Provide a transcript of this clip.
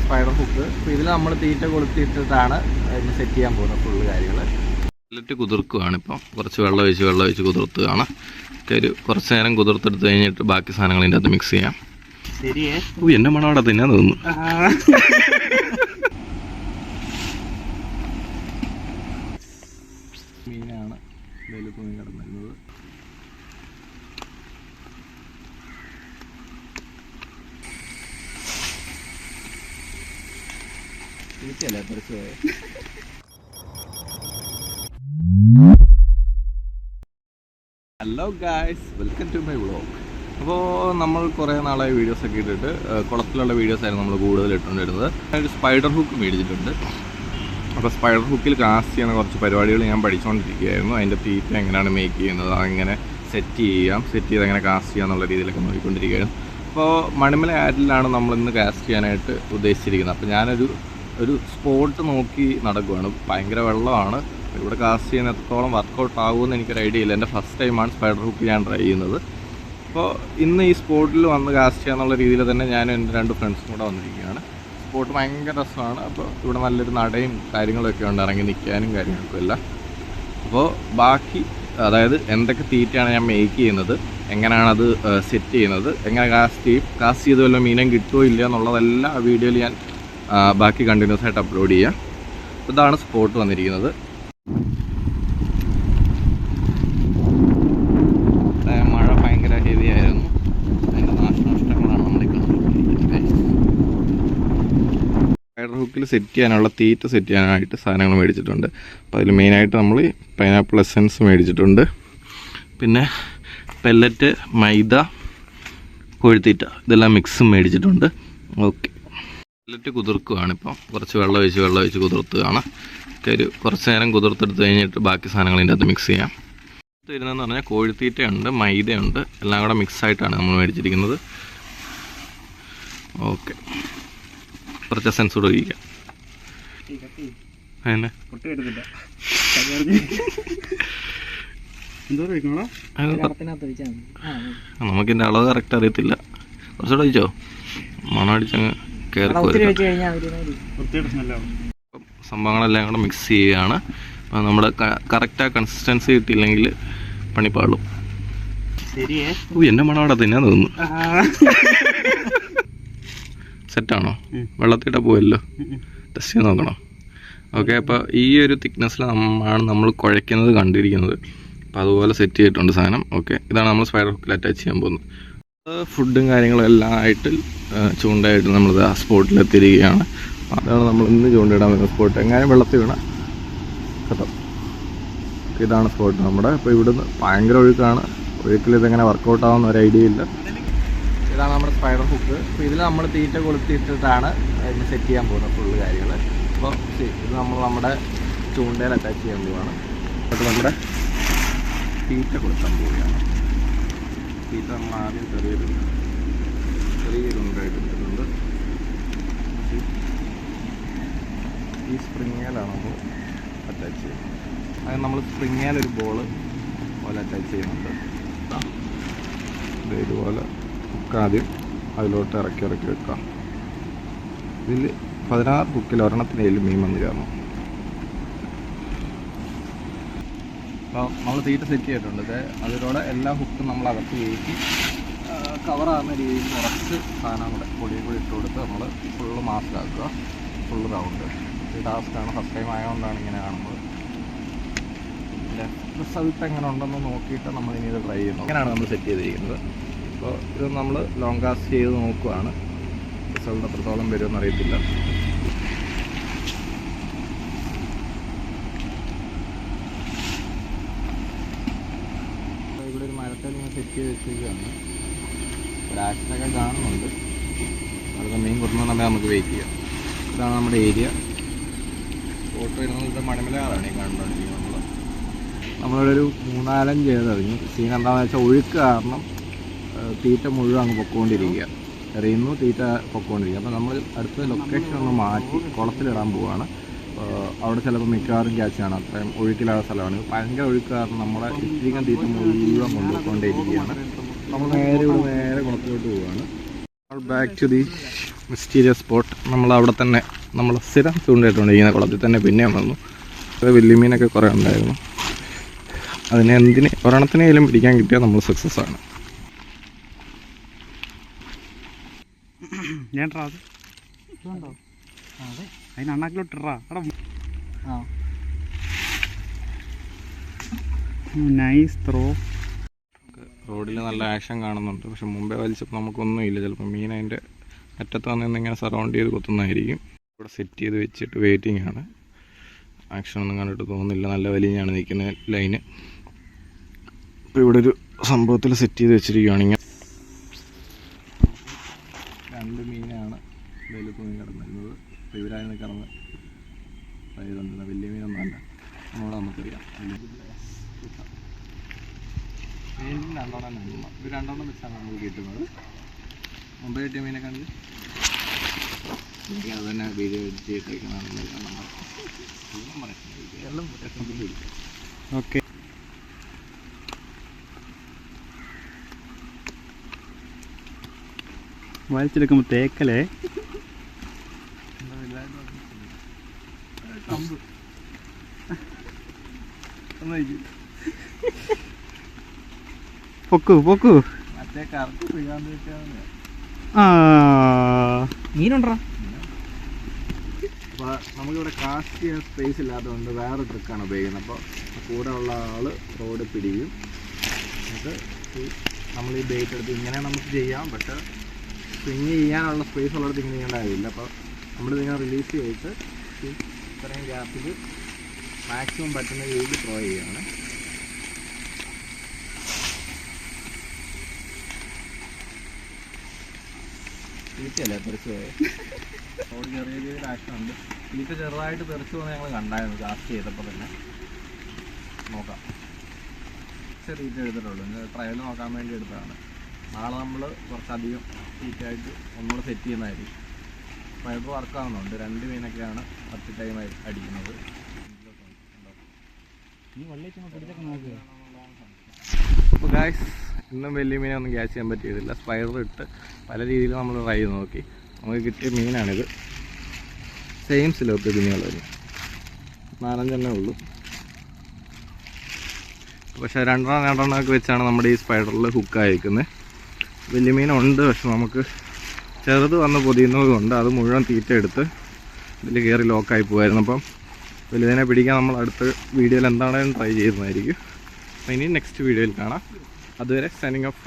Spider hook. അപ്പോൾ ഇതിൽ നമ്മൾ തീറ്റ കൊളുത്തിയിട്ടിട്ടാണ് ഇന്ന് സെറ്റ് ചെയ്യാൻ പോകുന്നത് ഫുള്ള് കാര്യങ്ങൾ. പെല്ലറ്റ് കുതിർക്കുകയാണ്. ഇപ്പം കുറച്ച് വെള്ളം ഒഴിച്ച് കുതിർത്തുകയാണ്. ഒരു കുറച്ച് നേരം കുതിർത്തെടുത്ത് കഴിഞ്ഞിട്ട് ബാക്കി സാധനങ്ങൾ ഇതിൻ്റെ അകത്ത് മിക്സ് ചെയ്യാം. എന്നെ മണം അവിടെ തിന്നാൻ തോന്നുന്നു. മീനാണ് ഇതിൽ തൂങ്ങി കിടന്നിരുന്നത്. തീറ്റയല്ലേ കുറച്ച് പോയെ. Hello guys, welcome to my vlog. അപ്പോൾ നമ്മൾ കുറേ നാളായി വീഡിയോസൊക്കെ ഇട്ടിട്ട് കുളത്തിലുള്ള വീഡിയോസായിരുന്നു നമ്മൾ കൂടുതൽ ഇട്ടുകൊണ്ടിരുന്നത്. ഒരു സ്പൈഡർ ഹുക്ക് മേടിച്ചിട്ടുണ്ട്. അപ്പോൾ സ്പൈഡർ ഹുക്കിൽ കാസ്റ്റ് ചെയ്യുന്ന കുറച്ച് പരിപാടികൾ ഞാൻ പഠിച്ചുകൊണ്ടിരിക്കുകയായിരുന്നു. അതിൻ്റെ തീറ്റ എങ്ങനെയാണ് മേക്ക് ചെയ്യുന്നത്, അതെങ്ങനെ സെറ്റ് ചെയ്ത് എങ്ങനെ കാസ്റ്റ് ചെയ്യുക എന്നുള്ള രീതിയിലൊക്കെ നോക്കിക്കൊണ്ടിരിക്കുകയായിരുന്നു. അപ്പോൾ മണിമല ആറ്റിലാണ് നമ്മളിന്ന് കാസ്റ്റ് ചെയ്യാനായിട്ട് ഉദ്ദേശിച്ചിരിക്കുന്നത്. അപ്പോൾ ഞാനൊരു സ്പോട്ട് നോക്കി നടക്കുകയാണ്. ഭയങ്കര വെള്ളമാണ്. ഇവിടെ കാസ്റ്റ് ചെയ്യുന്ന എത്രത്തോളം വർക്കൗട്ട് ആകുമെന്ന് എനിക്കൊരു ഐഡിയ ഇല്ല. എൻ്റെ ഫസ്റ്റ് ടൈമാണ് സ്പൈഡർ ഹുക്ക് ഞാൻ ട്രൈ ചെയ്യുന്നത്. അപ്പോൾ ഇന്ന് ഈ സ്പോട്ടിൽ വന്ന് കാസ്റ്റ് ചെയ്യാന്നുള്ള രീതിയിൽ തന്നെ ഞാനും എൻ്റെ 2 ഫ്രണ്ട്സും കൂടെ വന്നിരിക്കുകയാണ്. സ്പോട്ട് ഭയങ്കര രസമാണ്. അപ്പോൾ ഇവിടെ നല്ലൊരു നടയും കാര്യങ്ങളൊക്കെ ഉണ്ട്, ഇറങ്ങി നിൽക്കാനും കാര്യങ്ങൾക്കും എല്ലാം. അപ്പോൾ ബാക്കി അതായത് എന്തൊക്കെ തീറ്റയാണ് ഞാൻ മേക്ക് ചെയ്യുന്നത്, എങ്ങനെയാണത് സെറ്റ് ചെയ്യുന്നത്, എങ്ങനെ കാസ്റ്റ് ചെയ്ത് വല്ല മീനം കിട്ടുമോ ഇല്ല എന്നുള്ളതെല്ലാം ആ വീഡിയോയിൽ ഞാൻ ബാക്കി കണ്ടിന്യൂസ് ആയിട്ട് അപ്ലോഡ് ചെയ്യാം. ഇതാണ് സ്പോട്ട് വന്നിരിക്കുന്നത്. മഴ ഭയങ്കര ഹെവി ആയിരുന്നു. അതിൻ്റെ നാശനഷ്ടങ്ങളാണ് നമ്മൾ കണ്ടുകൊണ്ടിരിക്കുന്നത്. സ്പൈഡർ ഹുക്കിൽ സെറ്റ് ചെയ്യാനുള്ള തീറ്റ സെറ്റ് ചെയ്യാനായിട്ട് സാധനങ്ങൾ മേടിച്ചിട്ടുണ്ട്. അപ്പോൾ അതിൽ മെയിനായിട്ട് നമ്മൾ പൈനാപ്പിൾ എസൻസ് മേടിച്ചിട്ടുണ്ട്. പിന്നെ പെല്ലറ്റ്, മൈദ, കോഴിത്തീറ്റ, ഇതെല്ലാം മിക്സും മേടിച്ചിട്ടുണ്ട്. ഓക്കെ, പെല്ലറ്റ് കുതിർക്കുകയാണ്. ഇപ്പം കുറച്ച് വെള്ളം ഒഴിച്ച് കുതിർത്തുകയാണ്. ഒരു കുറച്ച് നേരം കുതിർത്തെടുത്ത് കഴിഞ്ഞിട്ട് ബാക്കി സാധനങ്ങൾ ഇതിൻ്റെ അകത്ത് മിക്സ് ചെയ്യാം. വരുന്നതെന്ന് പറഞ്ഞാൽ കോഴിത്തീറ്റയുണ്ട്, മൈദയുണ്ട്, എല്ലാം കൂടെ മിക്സായിട്ടാണ് നമ്മൾ മേടിച്ചിരിക്കുന്നത്. ഓക്കെ, കുറച്ച് എസൻസ് കൂടെ ഒഴിക്കാം. അതിനെ നമുക്കിൻ്റെ അളവ് കറക്റ്റ് അറിയത്തില്ല. കുറച്ചുകൂടെ ഒഴിച്ചോ, മണം അടിച്ചങ്ങ് സംഭവങ്ങളെല്ലാം കൂടെ മിക്സ് ചെയ്യുകയാണ്. അപ്പോൾ നമ്മുടെ കറക്റ്റ് ആ കൺസിസ്റ്റൻസി കിട്ടിയില്ലെങ്കിൽ പണിപ്പാളും. എന്നെ മണം അവിടെ തിന്നാൻ തോന്നുന്നു. സെറ്റാണോ? വെള്ളത്തിട്ട പോവല്ലോ, ടെസ്റ്റ് ചെയ്ത് നോക്കണം. ഓക്കെ, അപ്പോൾ ഈ ഒരു തിക്നെസ്സിലാണ് നമ്മൾ കുഴയ്ക്കുന്നത് കണ്ടിരിക്കുന്നത്. അപ്പോൾ അതുപോലെ സെറ്റ് ചെയ്തിട്ടുണ്ട് സാധനം. ഓക്കെ, ഇതാണ് നമ്മൾ സ്പൈഡർ ഹുക്കിൽ അറ്റാച്ച് ചെയ്യാൻ പോകുന്നത്. ഫുഡും കാര്യങ്ങളും എല്ലാം ആയിട്ട് ചൂണ്ടയായിട്ട് നമ്മളിത് ആ സ്പോട്ടിലെത്തിയിരിക്കുകയാണ്. അതാണ് നമ്മൾ ഇന്ന് ചൂണ്ടയിടാൻ വരുന്ന സ്പോട്ട്. എങ്ങനെ വെള്ളത്തിൽ വീണ കേട്ടോ. ഇതാണ് സ്പോട്ട് നമ്മുടെ. അപ്പോൾ ഇവിടുന്ന് ഭയങ്കര ഒഴുക്കാണ്. ഒഴുക്കിൽ ഇതെങ്ങനെ വർക്കൗട്ട് ആവുന്ന ഒരു ഐഡിയ ഇല്ല. ഇതാണ് നമ്മുടെ സ്പൈഡർ ഹുക്ക്. അപ്പോൾ ഇതിൽ നമ്മൾ തീറ്റ കൊളുത്തിയിട്ടിട്ടാണ് ഇന്ന് സെറ്റ് ചെയ്യാൻ പോകുന്നത് ഫുള്ള് കാര്യങ്ങൾ. അപ്പോൾ ഇത് നമ്മുടെ ചൂണ്ടയിൽ അറ്റാച്ച് ചെയ്യാൻ പോവുകയാണ്. അപ്പോൾ നമ്മുടെ തീറ്റ കൊളുത്താൻ പോവുകയാണ്. തീറ്റ നമ്മൾ ആദ്യം ചെറിയൊരു ഉണ്ടായിട്ട് ഇട്ടിട്ടുണ്ട്. ഈ സ്പ്രിങ്ങേലാണ് നമ്മൾ അറ്റാച്ച് ചെയ്യുന്നത്. അത് നമ്മൾ സ്പ്രിങ്ങേലൊരു ബോൾ പോലെ അറ്റാച്ച് ചെയ്യുന്നുണ്ട്. ഇതുപോലെ ഹുക്കാദ്യം അതിലോട്ട് ഇറക്കി വെക്കാം. ഇതിൽ 16 ഹുക്കിൽ ഒരെണ്ണത്തിനേലും മീൻ വന്ന് ചേർന്നു. അപ്പോൾ നമ്മൾ തീറ്റ സെറ്റ് ചെയ്തിട്ടുണ്ട്. അതിലൂടെ എല്ലാ ഹുക്കും നമ്മൾ അകത്ത് കയറ്റി കവറാകുന്ന രീതിയിൽ കുറച്ച് സാധനം കൂടെ പൊടിയും കൂടി ഇട്ട് കൊടുത്ത് നമ്മൾ ഫുള്ള് മാസ്കാക്കുക, ഫുള്ള് റൗണ്ട്. ഈ ടാസ്ക്കാണ്, ഫസ്റ്റ് ടൈം ആയതുകൊണ്ടാണ് ഇങ്ങനെ കാണുന്നത്. റിസൾട്ട് എങ്ങനെ ഉണ്ടെന്ന് നോക്കിയിട്ട് നമ്മൾ ഇനി ഇത് ട്രൈ ചെയ്യുന്നു. ഇങ്ങനെയാണ് നമ്മൾ സെറ്റ് ചെയ്തിരിക്കുന്നത്. അപ്പോൾ ഇത് നമ്മൾ ലോങ് കാസ്റ്റ് ചെയ്ത് നോക്കുകയാണ്. റിസൾട്ട് എത്രത്തോളം വരുമെന്ന് അറിയത്തില്ല. ഇവിടെ ഒരു മരത്തിൽ ഇങ്ങനെ സെറ്റ് ചെയ്ത് വെച്ചിരിക്കുകയാണ്. ഒരു ആക്ഷനൊക്കെ കാണുന്നുണ്ട്. അവിടെ മീൻ കൊടുക്കുന്ന സമയം നമുക്ക് വെയിറ്റ് ചെയ്യാം. ഇതാണ് നമ്മുടെ ഏരിയ. ഫോട്ടോ വരുന്നത് ഇത് മണിമലയാറാണ് ഈ കണ്ടുകൊണ്ടിരിക്കുന്നത്. നമ്മളിവിടെ ഒരു 3-4 ചെയ്തെറിഞ്ഞു. സീൻ എന്താണെന്ന് വെച്ചാൽ ഒഴുക്ക് കാരണം തീറ്റ മുഴുവൻ അങ്ങ് പൊക്കോണ്ടിരിക്കുക. എറിയുന്നു, തീറ്റ പൊക്കോണ്ടിരിക്കുക. അപ്പോൾ നമ്മൾ അടുത്ത ലൊക്കേഷൻ ഒന്ന് മാറ്റി കുളത്തിലിടാൻ പോവുകയാണ്. അവിടെ ചിലപ്പോൾ മിക്കവാറും ക്യാച്ചാണ്. അത്രയും ഒഴുക്കിലായ സ്ഥലമാണ്. ഭയങ്കര ഒഴുക്ക് കാരണം നമ്മുടെ ഇത്തിരിക്കും തീറ്റ മുഴുവൻ കൊണ്ടുപോയിക്കൊണ്ടേയിരിക്കുകയാണ്. നമ്മൾ നേരെ കുളത്തിലോട്ട് പോവുകയാണ്. Back to the mysterious spot. നമ്മൾ അവിടെ തന്നെ നമ്മൾ സ്ഥിരം ചൂണ്ടയിട്ടുകൊണ്ടിരിക്കുന്ന കുളത്തിൽ തന്നെ പിന്നെയും വന്നു. വലിയ മീനൊക്കെ കുറേ ഉണ്ടായിരുന്നു. അതിനെ ഒരെണ്ണത്തിനേലും പിടിക്കാൻ കിട്ടിയാൽ നമ്മൾ സക്സസ് ആണ്. ഞാൻ അതിന് അണ്ണാക്കിലോട്ടിറാ നൈസ് ത്രോ. റോഡിൽ നല്ല ആക്ഷൻ കാണുന്നുണ്ട്, പക്ഷെ മുമ്പേ വലിച്ചപ്പോൾ നമുക്കൊന്നും ഇല്ല. ചിലപ്പോൾ മീൻ അതിൻ്റെ അറ്റത്ത് വന്ന് ഇങ്ങനെ സറൗണ്ട് ചെയ്ത് കുത്തുന്നതായിരിക്കും. ഇവിടെ സെറ്റ് ചെയ്ത് വെച്ചിട്ട് വെയിറ്റിംഗ് ആണ്. ആക്ഷൻ ഒന്നും കണ്ടിട്ട് തോന്നുന്നില്ല. നല്ല വലിഞ്ഞാണ് നിൽക്കുന്ന ലൈന്. ഇപ്പോൾ ഇവിടെ ഒരു സംഭവത്തിൽ സെറ്റ് ചെയ്ത് വെച്ചിരിക്കുകയാണ്. ഇങ്ങനെ 2 മീനാണ് ഇതിൽ തൂങ്ങി കിടന്നിരുന്നത്. അപ്പോൾ ഇവരായിരുന്നു കിടന്ന് ചെയ്തുകൊണ്ടിരുന്നത്. വലിയ മീനൊന്നും അല്ല, നമ്മളോട് നമുക്കറിയാം. മീനിന് 2 എണ്ണം ഇത് 2 എണ്ണം വെച്ചാണ് നമുക്ക് കിട്ടുന്നത്. മുമ്പ് കിട്ടിയ മീനെ കണ്ട് എനിക്ക് അത് തന്നെ വീഡിയോ എഡിറ്റ് ചെയ്തിട്ടേക്കുന്നതാണ്. ഓക്കെ. വലിച്ചെടുക്കുമ്പോൾ തേക്കലേ പൊക്കു പൊക്കു. മറ്റേ കറക്റ്റ് പിഴാന്ന് വെച്ചാൽ മീനുണ്ടാ. അപ്പോൾ നമുക്കിവിടെ കാസ്റ്റ് ചെയ്യാൻ സ്പേസ് ഇല്ലാത്തതുകൊണ്ട് വേറെ ട്രിക്കാണ് ഉപയോഗിക്കുന്നത്. അപ്പോൾ കൂടെ ഉള്ള ആൾ റോഡ് പിടിക്കും. എന്നിട്ട് നമ്മൾ ഈ ബെയ്റ്റ് എടുത്ത് ഇങ്ങനെ നമുക്ക് ചെയ്യാം, പക്ഷേ സ്വിങ് ചെയ്യാനുള്ള സ്പേസ് ഉള്ളിടത്ത് ഇങ്ങനെ ചെയ്യേണ്ട കാര്യമില്ല. അപ്പോൾ നമ്മളിതിങ്ങനെ റിലീസ് ചെയ്തിട്ട് ഇത്രയും ഗ്യാപ്പിൽ മാക്സിമം പറ്റുന്ന രീതിയിൽ ത്രോ ചെയ്യുകയാണ്. തീറ്റയല്ലേ തെറിച്ച് പോയത്. റോഡ് ചെറിയ രീതിയിൽ ആക്ഷൻ ഉണ്ട്. തീറ്റ ചെറുതായിട്ട് തെറിച്ച് പോകുന്നത് ഞങ്ങൾ കണ്ടായിരുന്നു കാസ്റ്റ് ചെയ്തപ്പോൾ തന്നെ. നോക്കാം. തീറ്റ എടുത്തിട്ടുള്ളൂ. ട്രയൽ നോക്കാൻ വേണ്ടി എടുത്തതാണ്. നാളെ നമ്മൾ കുറച്ചധികം തീറ്റയായിട്ട് ഒന്നുകൂടെ സെറ്റ് ചെയ്യുന്നതായിരിക്കും. സ്പൈഡർ വർക്കാവുന്നുണ്ട്. 2 മീനൊക്കെയാണ് അറ്റ് ടൈം അടിക്കുന്നത്. അപ്പോൾ ഗായ്സ്, ഇന്നും വലിയ മീനെ ഒന്നും ക്യാച്ച് ചെയ്യാൻ പറ്റിയതില്ല. സ്പൈഡർ ഇട്ട് പല രീതിയിൽ നമ്മൾ ട്രൈ ചെയ്ത് നോക്കി. നമുക്ക് കിട്ടിയ മീനാണിത്. സെയിം സിലോപ്പി കുഞ്ഞുങ്ങളൊരു 4-5 എണ്ണേ ഉള്ളൂ. പക്ഷേ 2-2 വെച്ചാണ് നമ്മുടെ ഈ സ്പൈഡറിൽ ഹുക്കായിരിക്കുന്നത്. വലിയ മീനുണ്ട്, പക്ഷെ നമുക്ക് ചെറുത് വന്ന് പൊതിയുന്നതുകൊണ്ട് അത് മുഴുവൻ തീറ്റ എടുത്ത് ഇതിൽ കയറി ലോക്കായി പോകുമായിരുന്നു. അപ്പം വലുതിനെ പിടിക്കാൻ നമ്മൾ അടുത്ത വീഡിയോയിൽ എന്താണെങ്കിലും ട്രൈ ചെയ്യുന്നതായിരിക്കും. അപ്പോൾ ഇനി നെക്സ്റ്റ് വീഡിയോയിൽ കാണാം. അതുവരെ സൈനിങ് ഓഫ്.